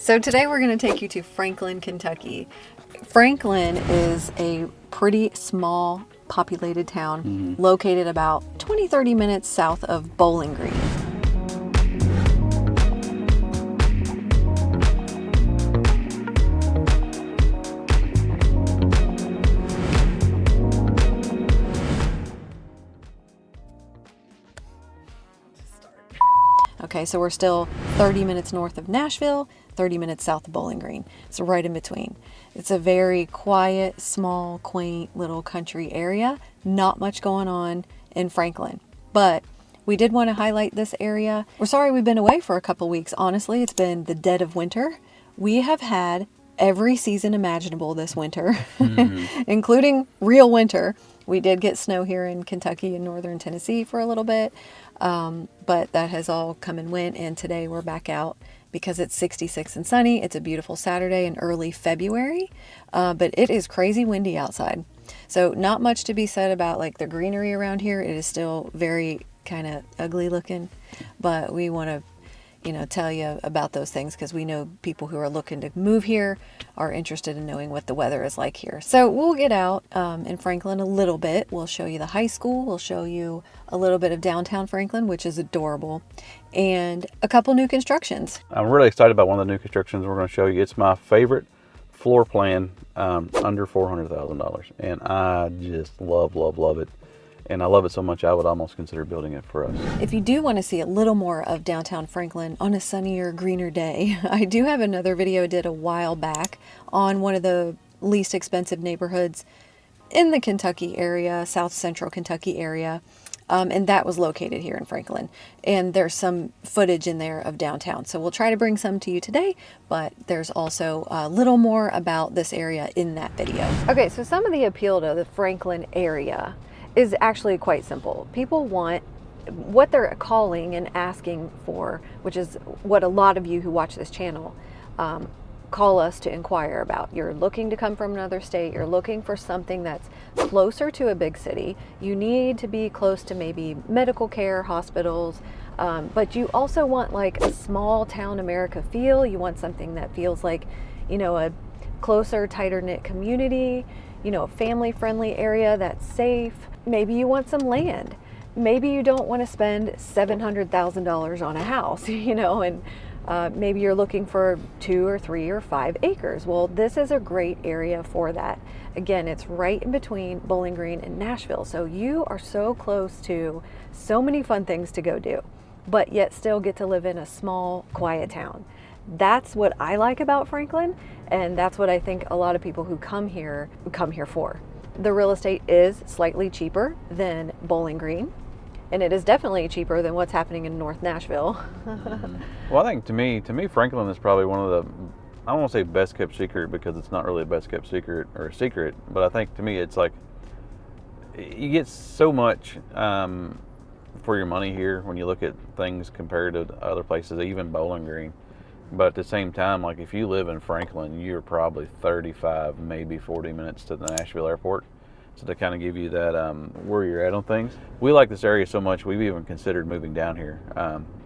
So today we're going to take you to Franklin, Kentucky. Franklin is a pretty small populated town located about 20-30 minutes south of Bowling Green. Okay, so we're still 30 minutes north of Nashville, 30 minutes south of Bowling Green. So right in between. It's a very quiet, small, quaint little country area. Not much going on in Franklin, but we did want to highlight this area. We're sorry we've been away for a couple weeks. Honestly, it's been the dead of winter. We have had every season imaginable this winter, including real winter. We did get snow here in Kentucky and northern Tennessee for a little bit, but that has all come and went, and today we're back out because it's 66 and sunny. It's a beautiful Saturday in early February, but it is crazy windy outside. So not much to be said about like the greenery around here. It is still very kind of ugly looking, but we want to tell you about those things because we know people who are looking to move here are interested in knowing what the weather is like here. So we'll get out in Franklin a little bit. We'll show you the high school. We'll show you a little bit of downtown Franklin, which is adorable, and a couple new constructions. I'm really excited about one of the new constructions we're going to show you. It's my favorite floor plan under $400,000, and I just love it. And I love it so much I would almost consider building it for us. If you do want to see a little more of downtown Franklin on a sunnier, greener day, I do have another video I did a while back on one of the least expensive neighborhoods in the Kentucky area, South Central Kentucky area. And that was located here in Franklin. And there's some footage in there of downtown. So we'll try to bring some to you today, but there's also a little more about this area in that video. Okay, so some of the appeal to the Franklin area is actually quite simple. People want what they're calling and asking for, which is what a lot of you who watch this channel call us to inquire about. You're looking to come from another state. You're looking for something that's closer to a big city. You need to be close to maybe medical care, hospitals, but you also want like a small town America feel. You want something that feels like, a closer, tighter knit community, a family friendly area that's safe. Maybe you want some land. Maybe you don't want to spend $700,000 on a house, and maybe you're looking for 2 or 3 or 5 acres. Well, this is a great area for that. Again, it's right in between Bowling Green and Nashville. So you are so close to so many fun things to go do, but yet still get to live in a small, quiet town. That's what I like about Franklin, and that's what I think a lot of people who come here for. The real estate is slightly cheaper than Bowling Green, and it is definitely cheaper than what's happening in North Nashville. Well, I think to me, Franklin is probably one of the, I don't want to say best kept secret because it's not really a best kept secret or a secret, but I think to me it's like you get so much for your money here when you look at things compared to other places, even Bowling Green. But at the same time, like if you live in Franklin, you're probably 35, maybe 40 minutes to the Nashville airport. So to kind of give you that where you're at on things. We like this area so much, we've even considered moving down here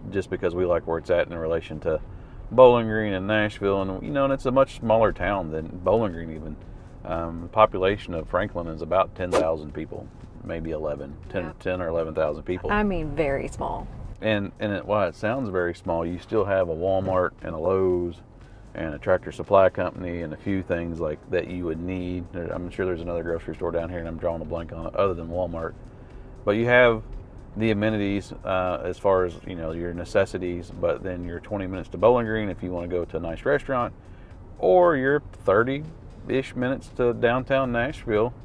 just because we like where it's at in relation to Bowling Green and Nashville. And, and it's a much smaller town than Bowling Green even. The population of Franklin is about 10,000 people, maybe 10 or 11,000 people. I mean, very small. And while it sounds very small, you still have a Walmart and a Lowe's and a Tractor Supply Company and a few things like that you would need. I'm sure there's another grocery store down here, and I'm drawing a blank on it, other than Walmart. But you have the amenities as far as your necessities. But then you're 20 minutes to Bowling Green if you want to go to a nice restaurant, or you're 30-ish minutes to downtown Nashville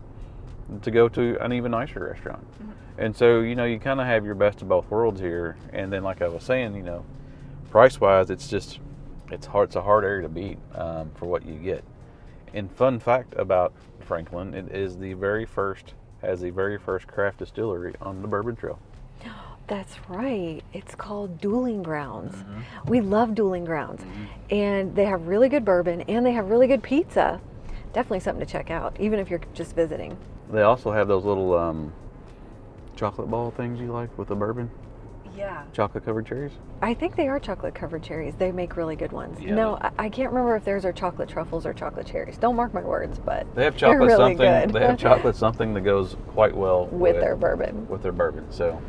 to go to an even nicer restaurant. And so, you kind of have your best of both worlds here. And then, like I was saying, price-wise, it's hard. It's a hard area to beat for what you get. And fun fact about Franklin, it is the very first craft distillery on the Bourbon Trail. That's right. It's called Dueling Grounds. We love Dueling Grounds. And they have really good bourbon, and they have really good pizza. Definitely something to check out, even if you're just visiting. They also have those little chocolate ball things you like with the bourbon. Yeah. Chocolate covered cherries? I think they are chocolate covered cherries. They make really good ones. Yeah. No, I can't remember if theirs are chocolate truffles or chocolate cherries. Don't mark my words, but They have chocolate they're really something. good. They have chocolate something that goes quite well with their bourbon. With their bourbon. So.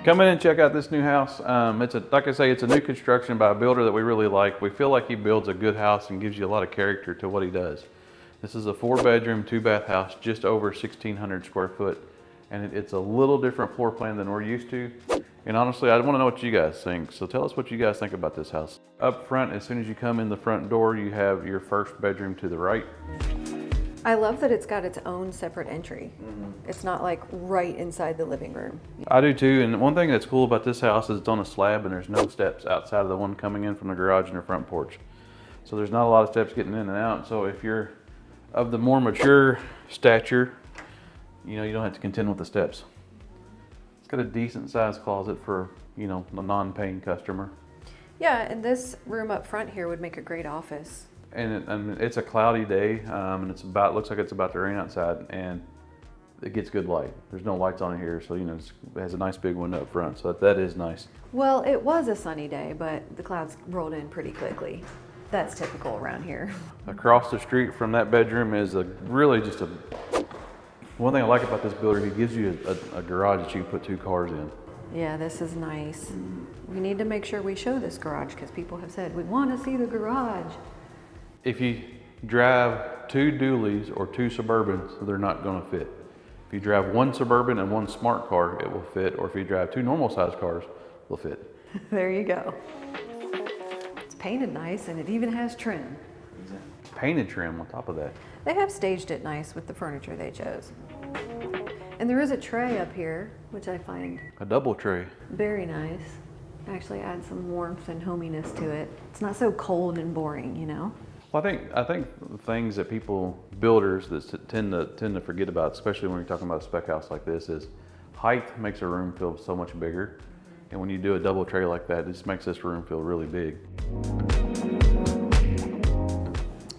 Come in and check out this new house. Like I say, it's a new construction by a builder that we really like. We feel like he builds a good house and gives you a lot of character to what he does. This is a 4-bedroom, 2-bath house, just over 1,600 square foot. And it's a little different floor plan than we're used to. And honestly, I want to know what you guys think. So tell us what you guys think about this house. Up front, as soon as you come in the front door, you have your first bedroom to the right. I love that it's got its own separate entry. It's not like right inside the living room. I do too, and one thing that's cool about this house is it's on a slab and there's no steps outside of the one coming in from the garage and the front porch. So there's not a lot of steps getting in and out. So if you're of the more mature stature, you don't have to contend with the steps. It's got a decent sized closet for, a non-paying customer. Yeah, and this room up front here would make a great office. And it's a cloudy day, and looks like it's about to rain outside, and it gets good light. There's no lights on it here, so it has a nice big window up front, so that is nice. Well, it was a sunny day, but the clouds rolled in pretty quickly. That's typical around here. Across the street from that bedroom is one thing I like about this builder. He gives you a garage that you can put 2 cars in. Yeah, this is nice. We need to make sure we show this garage because people have said we want to see the garage. If you drive 2 dualies or 2 Suburbans, they're not going to fit. If you drive 1 Suburban and 1 smart car, it will fit. Or if you drive 2 normal size cars, they'll fit. There you go. It's painted nice and it even has trim. Painted trim on top of that. They have staged it nice with the furniture they chose. And there is a tray up here, which I find A double tray. very nice. Actually adds some warmth and hominess to it. It's not so cold and boring, Well, I think the things that builders that tend to forget about, especially when you're talking about a spec house like this, is height makes a room feel so much bigger. And when you do a double tray like that, it just makes this room feel really big.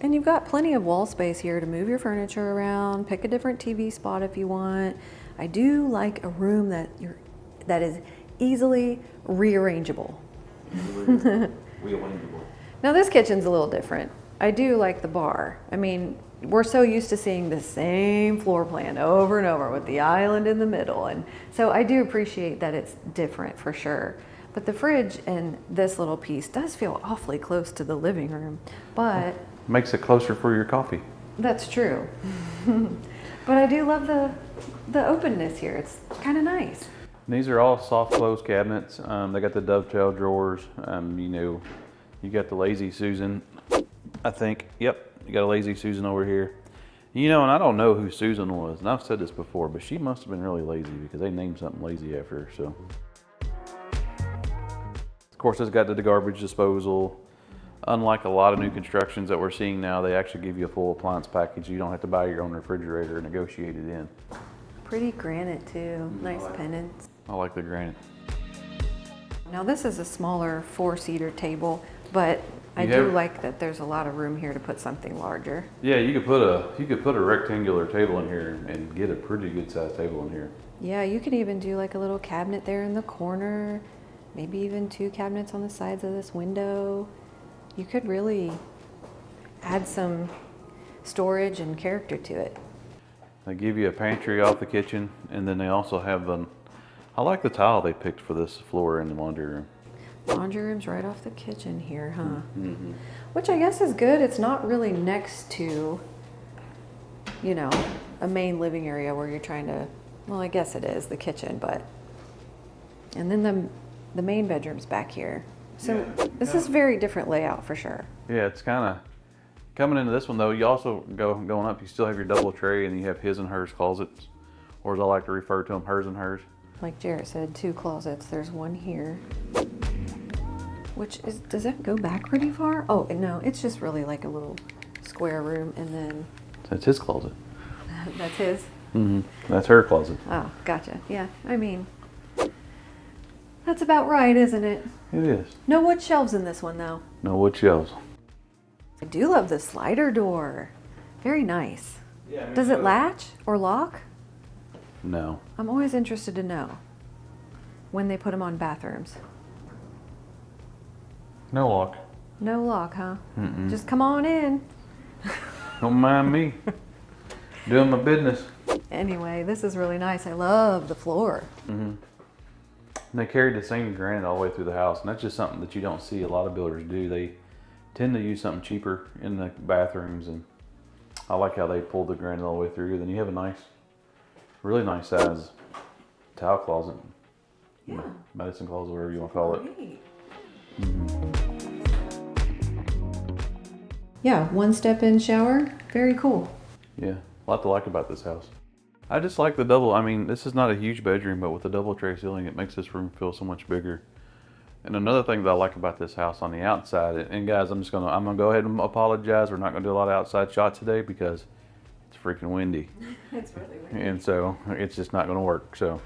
And you've got plenty of wall space here to move your furniture around, pick a different TV spot if you want. I do like a room that is easily rearrangeable. Rearrangeable. Now this kitchen's a little different. I do like the bar. I mean, we're so used to seeing the same floor plan over and over with the island in the middle. And so I do appreciate that it's different for sure. But the fridge and this little piece does feel awfully close to the living room. But Makes it closer for your coffee. that's true. But I do love the openness here. It's kind of nice. And these are all soft close cabinets. They got the dovetail drawers. You got the Lazy Susan, I think. Yep, you got a Lazy Susan over here. And I don't know who Susan was, and I've said this before, but she must have been really lazy because they named something lazy after her, so. Of course, it's got the garbage disposal. Unlike a lot of new constructions that we're seeing now, they actually give you a full appliance package. You don't have to buy your own refrigerator and negotiate it in. Pretty granite too, nice pendants. I like the granite. Now this is a smaller 4-seater table, but I do like that there's a lot of room here to put something larger. Yeah, you could put a rectangular table in here and get a pretty good sized table in here. Yeah, you could even do like a little cabinet there in the corner, maybe even 2 cabinets on the sides of this window. You could really add some storage and character to it. They give you a pantry off the kitchen, and then they also have I like the tile they picked for this floor in the laundry room. Laundry room's right off the kitchen here, huh? Mm-hmm. Which I guess is good. It's not really next to, a main living area where you're trying to, well, I guess it is, the kitchen, but, and then the main bedroom's back here. So this is very different layout for sure. Yeah, it's kind of, coming into this one though, you also going up, you still have your double tray and you have his and hers closets, or as I like to refer to them, hers and hers. Like Jarrett said, 2 closets. There's one here. Does that go back pretty far? Oh, no, it's just really like a little square room, and then That's his closet. that's his. That's her closet. Oh, gotcha. Yeah, I mean, that's about right, isn't it? It is. No wood shelves in this one, though. No wood shelves. I do love the slider door. Very nice. Yeah, Does it latch or lock? No. I'm always interested to know when they put them on bathrooms. No lock. No lock, huh? Just come on in. Don't mind me. Doing my business. Anyway, this is really nice. I love the floor. And they carried the same granite all the way through the house, and that's just something that you don't see a lot of builders do. They tend to use something cheaper in the bathrooms, and I like how they pulled the granite all the way through. Then you have a nice, really nice size towel closet. Yeah. Medicine closet, whatever you want to call it. Yeah, one step in shower. Very cool. Yeah, a lot to like about this house. I just like the double, I mean, this is not a huge bedroom, but with the double tray ceiling, it makes this room feel so much bigger. And another thing that I like about this house on the outside, and guys, I'm gonna go ahead and apologize. We're not gonna do a lot of outside shots today because it's freaking windy. It's really windy. And so it's just not gonna work, so.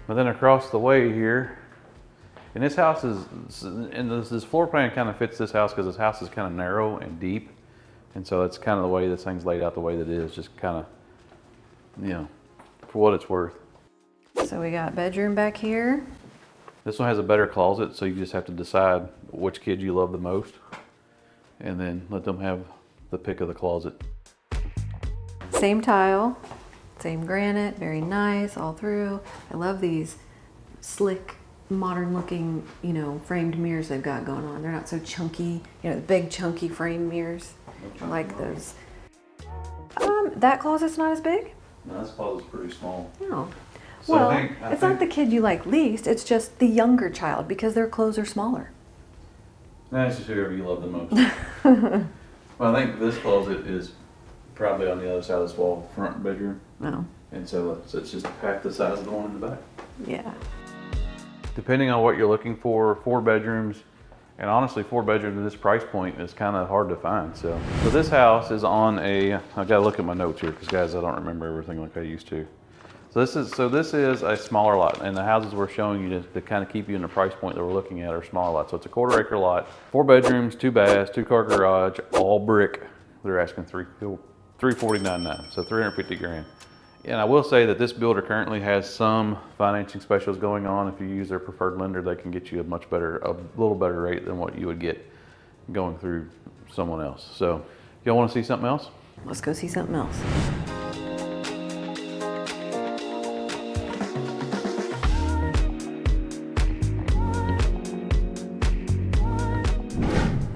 But then across the way here, and this house is, and this floor plan kind of fits this house because this house is kind of narrow and deep. And so that's kind of the way this thing's laid out the way that it is, just kind of, you know, for what it's worth. So we got bedroom back here. This one has a better closet, so you just have to decide which kid you love the most and then let them have the pick of the closet. Same tile, same granite, very nice all through. I love these slick, modern looking, you know, framed mirrors they've got going on. They're not so chunky, you know, the big chunky frame mirrors. I like those. That closet's not as big? No, this closet's pretty small. No. So Well, I it's think not the kid you like least, it's just the younger child because their clothes are smaller. That's just whoever you love the most. Well, I think this closet is probably on the other side of this wall, front bedroom. No. And so it's just half the size of the one in the back. Yeah. Depending on what you're looking for, 4 bedrooms, and honestly 4 bedrooms at this price point is kind of hard to find. So this house is on a, I've got to look at my notes here because guys, I don't remember everything like I used to. So this is a smaller lot, and the houses we're showing you to kind of keep you in the price point that we're looking at are smaller lots. So it's a 1/4 acre lot, 4 bedrooms, 2 baths, 2-car garage, all brick. They're asking $349,900, so $350 grand. And I will say that this builder currently has some financing specials going on. If you use their preferred lender, they can get you a little better rate than what you would get going through someone else. So, y'all want to see something else? Let's go see something else.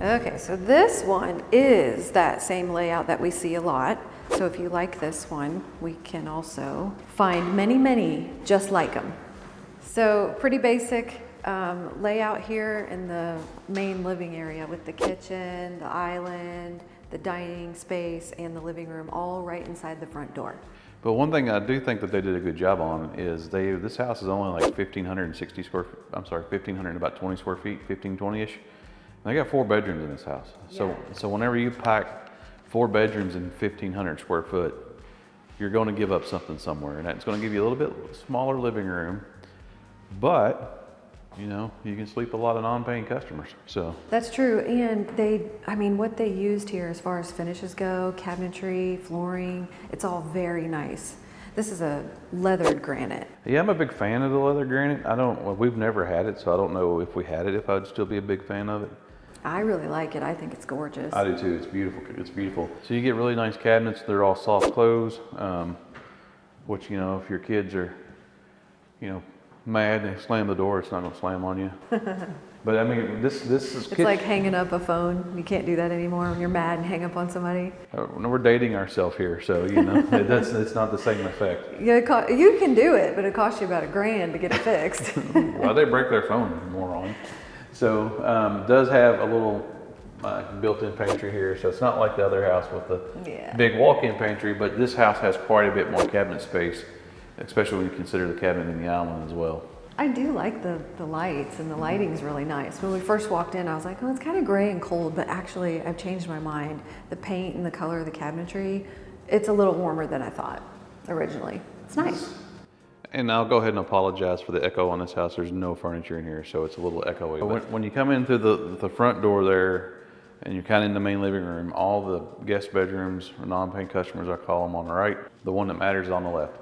Okay, so this one is that same layout that we see a lot. So if you like this one, we can also find many, many just like them. So pretty basic layout here in the main living area with the kitchen, the island, the dining space, and the living room all right inside the front door. But one thing I do think that they did a good job on is this house is only like 1,560 square feet, I'm sorry, 1,500 and about 20 square feet, 1520-ish. They got 4 bedrooms in this house. So whenever you pack 4 bedrooms in 1,500 square foot, you're going to give up something somewhere, and that's going to give you a little bit smaller living room, but you know, you can sleep a lot of non-paying customers. So that's true, and what they used here as far as finishes go, cabinetry, flooring, it's all very nice. This is a leathered granite. Yeah, I'm a big fan of the leather granite. We've never had it, so I don't know if we had it, if I'd still be a big fan of it. I really like it. I think it's gorgeous. I do too. It's beautiful. It's beautiful. So you get really nice cabinets. They're all soft close, which, you know, if your kids are, you know, mad, they slam the door, it's not going to slam on you. But I mean, this is... It's like hanging up a phone. You can't do that anymore when you're mad and hang up on somebody. We're dating ourselves here, so, you know, it's not the same effect. Yeah, you can do it, but it costs you about $1,000 to get it fixed. Well, they break their phone, moron. So does have a little built-in pantry here, so it's not like the other house with the big walk-in pantry, but this house has quite a bit more cabinet space, especially when you consider the cabinet in the island as well. I do like the lights, and the lighting's really nice. When we first walked in, I was like, oh, it's kind of gray and cold, but actually I've changed my mind. The paint and the color of the cabinetry, it's a little warmer than I thought originally. It's nice. And I'll go ahead and apologize for the echo on this house. There's no furniture in here, so it's a little echoey. When you come in through the front door there, and you're kind of in the main living room, all the guest bedrooms, or non-paying customers, I call them, on the right. The one that matters is on the left.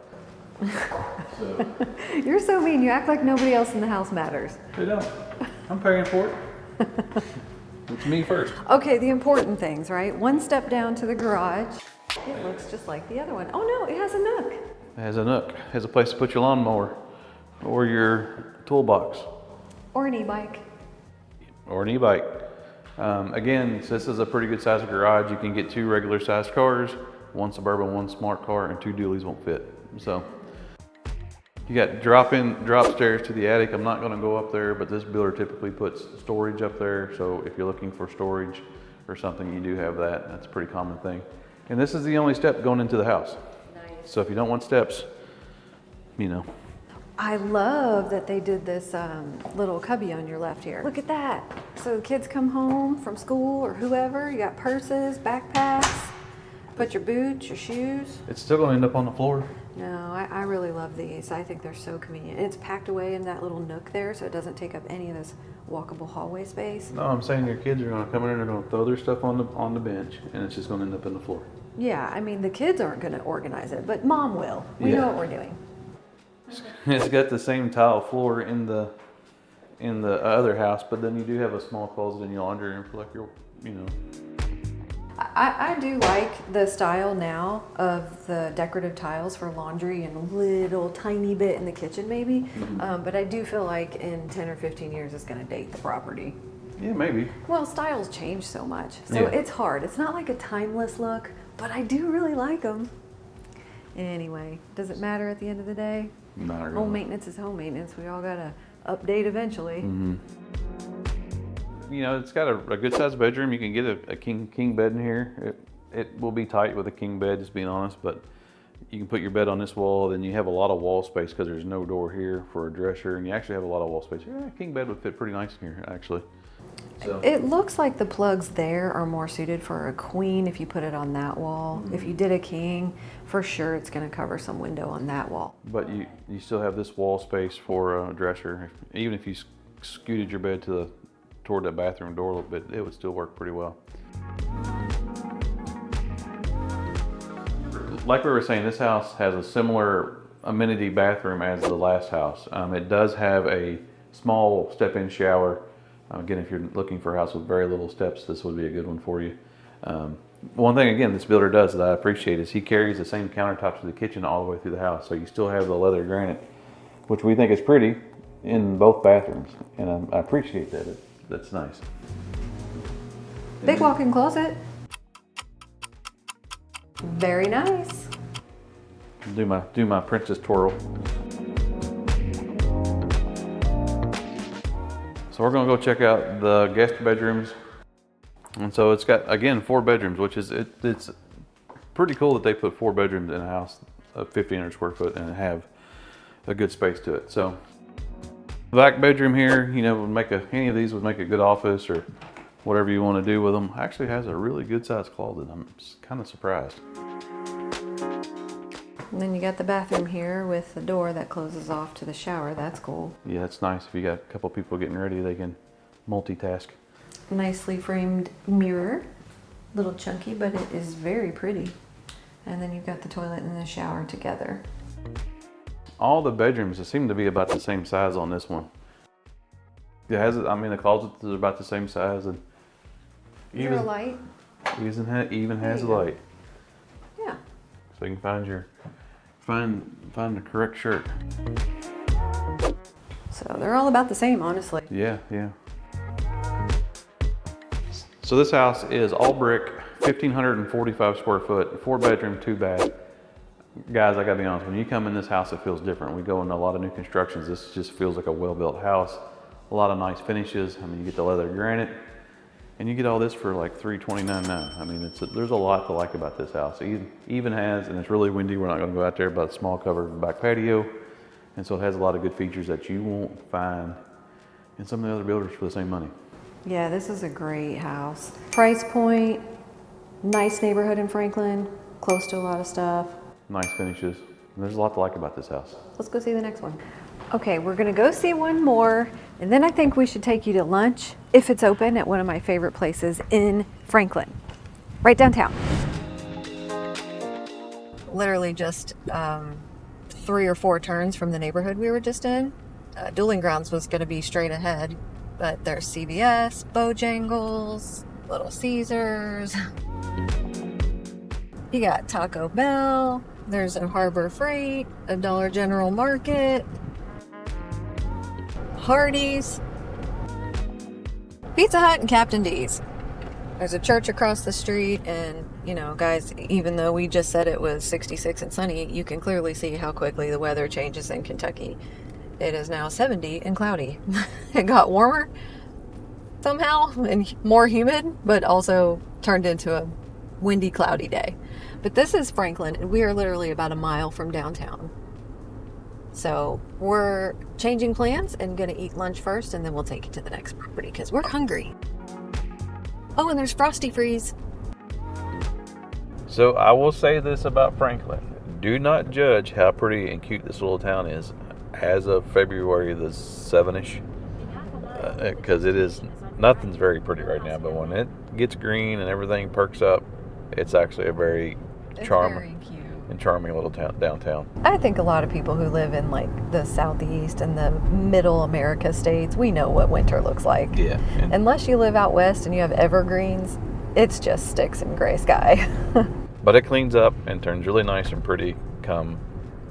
So. You're so mean. You act like nobody else in the house matters. They don't. I'm paying for it. It's me first. Okay, the important things, right? One step down to the garage. It looks just like the other one. Oh no, it has a nook. It has a nook. It has a place to put your lawnmower or your toolbox. Or an e-bike. Or an e-bike. Again, so this is a pretty good sized garage. You can get 2 regular sized cars, 1 Suburban, 1 smart car, and 2 dualies won't fit. So you got drop stairs to the attic. I'm not gonna go up there, but this builder typically puts storage up there. So if you're looking for storage or something, you do have that. That's a pretty common thing. And this is the only step going into the house. Nice. So if you don't want steps, you know. I love that they did this little cubby on your left here. Look at that. So the kids come home from school or whoever, you got purses, backpacks, put your boots, your shoes. It's still gonna end up on the floor. No, I really love these. I think they're so convenient. And it's packed away in that little nook there, so it doesn't take up any of this walkable hallway space. No, I'm saying your kids are gonna come in and they're gonna throw their stuff on the bench, and it's just gonna end up on the floor. Yeah, I mean, the kids aren't gonna organize it, but Mom will. We know what we're doing. It's got the same tile floor in the other house, but then you do have a small closet in your laundry room for like your, you know. I do like the style now of the decorative tiles for laundry and a little tiny bit in the kitchen maybe, but I do feel like in 10 or 15 years it's going to date the property. Yeah, maybe. Well, styles change so much, so it's hard. It's not like a timeless look, but I do really like them. Anyway, does it matter at the end of the day? Not really. Home maintenance is home maintenance. We all got to update eventually. Mm-hmm. You know, it's got a good sized bedroom. You can get a king bed in here. It will be tight with a king bed, just being honest, but you can put your bed on this wall. Then you have a lot of wall space because there's no door here for a dresser, and you actually have a lot of wall space. Yeah, a king bed would fit pretty nice in here, actually. So. It looks like the plugs there are more suited for a queen if you put it on that wall. Mm-hmm. If you did a king, for sure it's going to cover some window on that wall. But you still have this wall space for a dresser. Even if you scooted your bed toward that bathroom door a little bit, it would still work pretty well. Like we were saying, this house has a similar amenity bathroom as the last house. It does have a small step-in shower. Again, if you're looking for a house with very little steps, this would be a good one for you. One thing, again, this builder does that I appreciate is he carries the same countertops to the kitchen all the way through the house. So you still have the leather granite, which we think is pretty in both bathrooms. And I appreciate that. That's nice. Big walk-in closet. Very nice. Do my princess twirl. So we're gonna go check out the guest bedrooms. And so it's got, again, 4 bedrooms, which is, it's pretty cool that they put 4 bedrooms in a house of 1,500 square foot and have a good space to it. So the back bedroom here, you know, any of these would make a good office or whatever you want to do with them. Actually has a really good sized closet. I'm kind of surprised. And then you got the bathroom here with the door that closes off to the shower. That's cool. Yeah, that's nice. If you got a couple people getting ready, they can multitask. Nicely framed mirror. Little chunky, but it is very pretty. And then you've got the toilet and the shower together. All the bedrooms seem to be about the same size on this one. It has, I mean, the closets are about the same size, and Is there a light? Even has a light. Yeah. So you can find the correct shirt. So they're all about the same, honestly. Yeah. So this house is all brick, 1,545 square foot, 4 bedroom, 2 bath. Guys, I gotta be honest, when you come in this house, it feels different. We go into a lot of new constructions. This just feels like a well-built house. A lot of nice finishes. I mean, you get the leather granite, and you get all this for like $329.9. I mean, there's a lot to like about this house. It even has, and it's really windy, we're not gonna go out there, but a small covered back patio. And so it has a lot of good features that you won't find in some of the other builders for the same money. Yeah, this is a great house. Price point, nice neighborhood in Franklin, close to a lot of stuff. Nice finishes. And there's a lot to like about this house. Let's go see the next one. Okay, we're gonna go see one more, and then I think we should take you to lunch, if it's open, at one of my favorite places in Franklin, right downtown. Literally just 3 or 4 turns from the neighborhood we were just in. Dueling Grounds was gonna be straight ahead, but there's CVS, Bojangles, Little Caesars. You got Taco Bell, there's a Harbor Freight, a Dollar General Market, Hardee's, Pizza Hut, and Captain D's. There's a church across the street, and you know, guys, even though we just said it was 66 and sunny, you can clearly see how quickly the weather changes in Kentucky. It is now 70 and cloudy. It got warmer somehow and more humid, but also turned into a windy, cloudy day. But this is Franklin, and we are literally about a mile from downtown. So we're changing plans and gonna eat lunch first, and then we'll take you to the next property because we're hungry. Oh, and there's Frosty Freeze. So I will say this about Franklin. Do not judge how pretty and cute this little town is as of February the 7th-ish. Because it is, nothing's very pretty right now, but when it gets green and everything perks up, it's actually a very charming little town, downtown. I think a lot of people who live in like the Southeast and the Middle America states, we know what winter looks like. Yeah. Unless you live out west and you have evergreens, it's just sticks and gray sky. But it cleans up and turns really nice and pretty come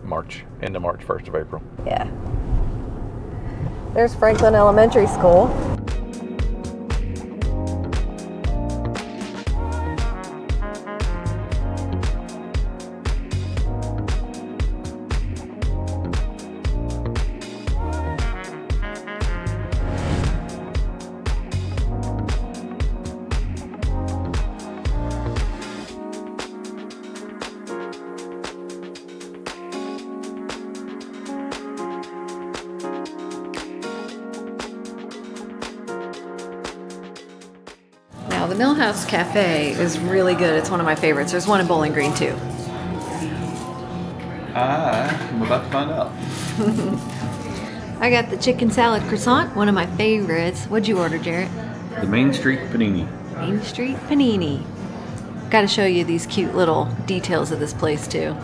March, into March, 1st of April. Yeah. There's Franklin Elementary School. Now, the Millhouse Cafe is really good. It's one of my favorites. There's one in Bowling Green, too. I'm about to find out. I got the chicken salad croissant, one of my favorites. What'd you order, Jarrett? The Main Street Panini. Main Street Panini. Got to show you these cute little details of this place, too.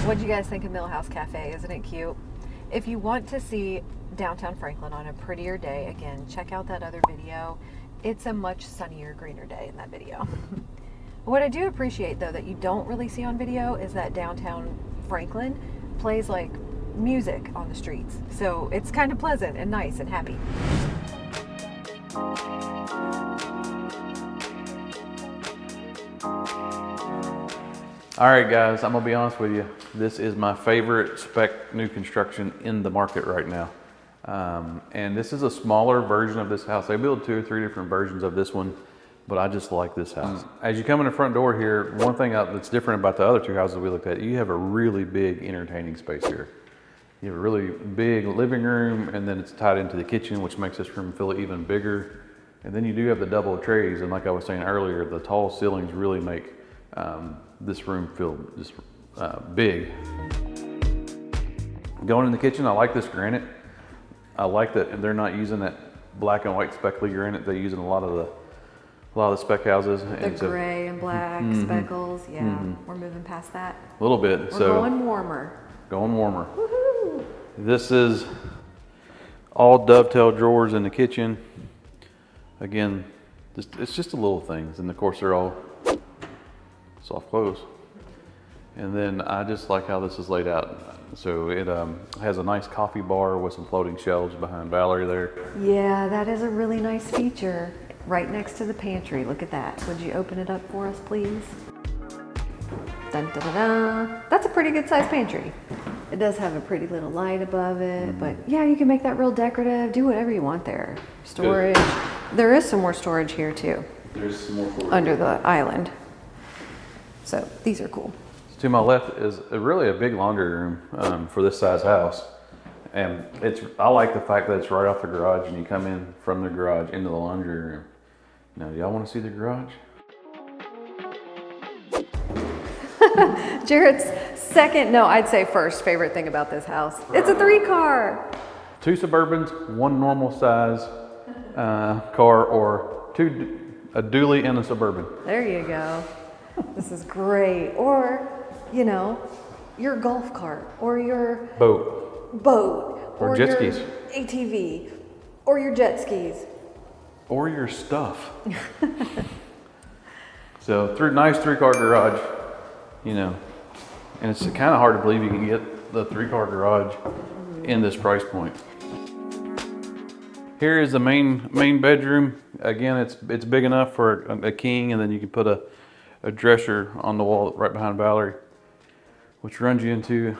What'd you guys think of Millhouse Cafe? Isn't it cute? If you want to see downtown Franklin on a prettier day, again, check out that other video. It's a much sunnier, greener day in that video. What I do appreciate, though, that you don't really see on video is that downtown Franklin plays like music on the streets. So it's kind of pleasant and nice and happy. All right, guys, I'm gonna be honest with you. This is my favorite spec new construction in the market right now. And this is a smaller version of this house. They build 2 or 3 different versions of this one, but I just like this house. As you come in the front door here, one thing that's different about the other 2 houses we looked at, you have a really big entertaining space here. You have a really big living room, and then it's tied into the kitchen, which makes this room feel even bigger. And then you do have the double trays, and like I was saying earlier, the tall ceilings really make this room feel just big. Going in the kitchen, I like this granite. I like that they're not using that black and white speckly granite they're using a lot of the spec houses. The gray and black speckles, yeah. We're moving past that. A little bit. We're going warmer. Going warmer. Woohoo! This is all dovetail drawers in the kitchen. Again, it's just the little things, and of course they're all soft close. And then I just like how this is laid out. So it has a nice coffee bar with some floating shelves behind Valerie there. Yeah, that is a really nice feature. Right next to the pantry. Look at that. Would you open it up for us, please? Dun, dun, dun, dun. That's a pretty good sized pantry. It does have a pretty little light above it, but yeah, you can make that real decorative, do whatever you want there. Storage. Good. There is some more storage here too. There's some more storage under the island. So these are cool. To my left is really a big laundry room for this size house. And I like the fact that it's right off the garage and you come in from the garage into the laundry room. Now, do y'all want to see the garage? Jared's second, no, I'd say first favorite thing about this house. It's a 3-car. 2 Suburbans, 1 normal size car, or a dually and a Suburban. There you go. This is great. Or, you know, your golf cart or your boat or jet skis, ATV or your jet skis or your stuff. So nice 3-car garage, you know, and it's kind of hard to believe you can get the 3-car garage in this price point. Here is the main bedroom. Again, it's big enough for a king, and then you can put a dresser on the wall right behind Valerie, which runs you into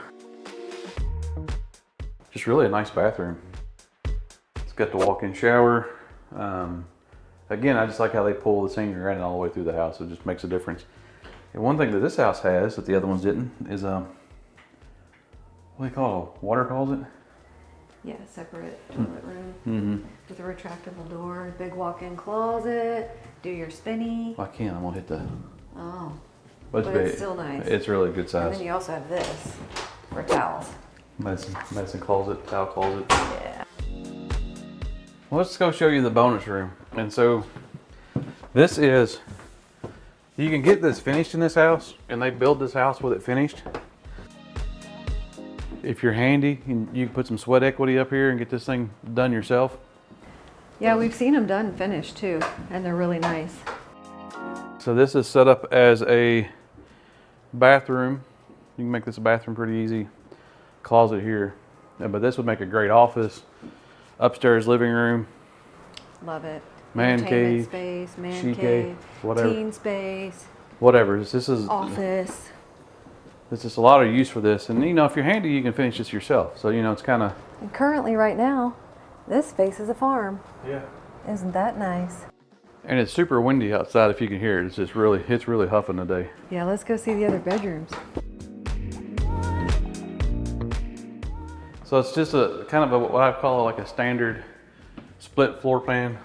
just really a nice bathroom. It's got the walk-in shower. Again, I just like how they pull the sink and ran it all the way through the house. It just makes a difference. And one thing that this house has that the other ones didn't is what do they call it? A water closet? Yeah, separate toilet room with a retractable door, big walk-in closet, do your spinny. Well, I can't, I'm gonna hit the... Oh, but it's still nice. It's really a good size. And then you also have this for towels. Medicine closet, towel closet. Yeah. Well, let's go show you the bonus room. And so this is, you can get this finished in this house, and they build this house with it finished. If you're handy, you can put some sweat equity up here and get this thing done yourself. Yeah, we've seen them done finished too, and they're really nice. So this is set up as a bathroom. You can make this a bathroom pretty easy. Closet here, but this would make a great office. Upstairs living room. Love it. Man cave, space, man she cave, whatever. teen space. Whatever. This is office. There's just a lot of use for this, and you know, if you're handy, you can finish this yourself. So you know, it's kind of. And currently, right now, this faces a farm. Yeah. Isn't that nice? And it's super windy outside. If you can hear it, it's really huffing today. Yeah, let's go see the other bedrooms. So it's just a kind of what I call like a standard split floor plan.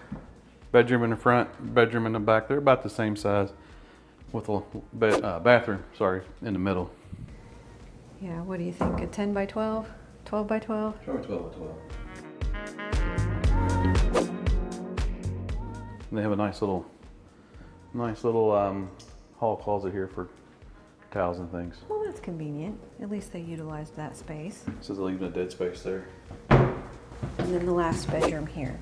Bedroom in the front, bedroom in the back. They're about the same size, with a bathroom, in the middle. Yeah, what do you think? A 10 by 12? 12 by 12? Probably 12 by 12. And they have a nice little hall closet here for towels and things. Well, that's convenient. At least they utilized that space. So they're leaving a dead space there. And then the last bedroom here.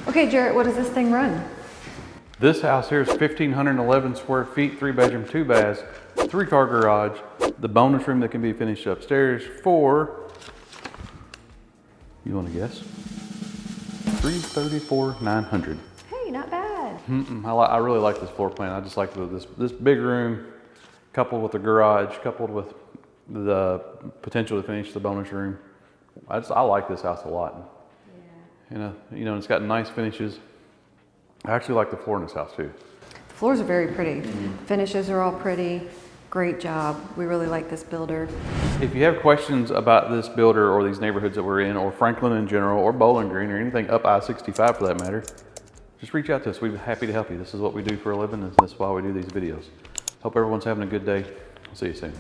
Okay, Jarrett, what does this thing run? This house here is 1,511 square feet, 3-bedroom, 2 baths, 3-car garage, the bonus room that can be finished upstairs for, you want to guess? $334,900. Hey, not bad. I really like this floor plan. I just like this big room, coupled with the garage, coupled with the potential to finish the bonus room. I like this house a lot. Yeah. You know, it's got nice finishes. I actually like the floor in this house too. The floors are very pretty. Finishes are all pretty. Great job. We really like this builder. If you have questions about this builder or these neighborhoods that we're in, or Franklin in general, or Bowling Green, or anything up I-65 for that matter, just reach out to us. We'd be happy to help you. This is what we do for a living, and this is why we do these videos. Hope everyone's having a good day. See you soon.